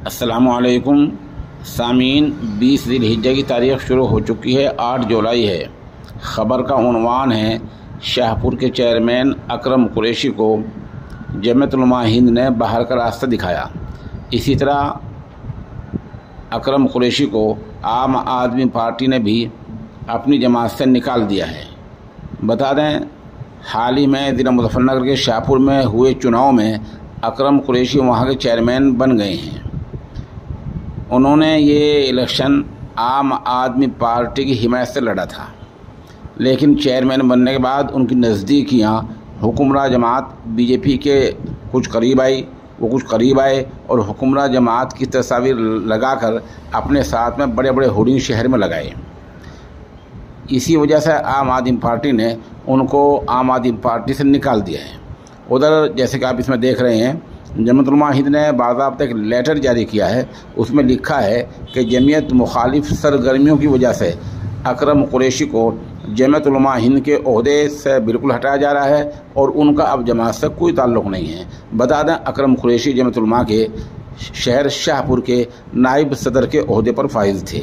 अस्सलामुअलैकुम सामीन। 20 ज़िलहिज्जा की तारीख़ शुरू हो चुकी है, 8 जुलाई है। ख़बर का उन्वान है, शाहपुर के चेयरमैन अकरम कुरैशी को जमीयत उलमा हिंद ने बाहर का रास्ता दिखाया। इसी तरह अकरम कुरैशी को आम आदमी पार्टी ने भी अपनी जमात से निकाल दिया है। बता दें, हाल ही में ज़िला मुज़फ़्फ़रनगर के शाहपुर में हुए चुनाव में अकरम कुरैशी वहाँ के चेयरमैन बन गए हैं। उन्होंने ये इलेक्शन आम आदमी पार्टी की हिमायत से लड़ा था, लेकिन चेयरमैन बनने के बाद उनकी नज़दीकियाँ हुक्मरान जमात बीजेपी के कुछ करीब आए और हुक्मरान जमात की तस्वीर लगाकर अपने साथ में बड़े बड़े होर्डिंग शहर में लगाए। इसी वजह से आम आदमी पार्टी ने उनको आम आदमी पार्टी से निकाल दिया है। उधर जैसे कि आप इसमें देख रहे हैं, जमीयत उलमा हिंद ने बाज़ाब्ता एक लेटर जारी किया है। उसमें लिखा है कि जमीयत मुखालिफ सरगर्मियों की वजह से अकरम कुरैशी को जमीयत उलमा हिंद के ओहदे से बिल्कुल हटाया जा रहा है और उनका अब जमात से कोई ताल्लुक़ नहीं है। बता दें, अकरम कुरैशी जमीयत उलमा के शहर शाहपुर के नायब सदर के ओहदे पर फाइज थे।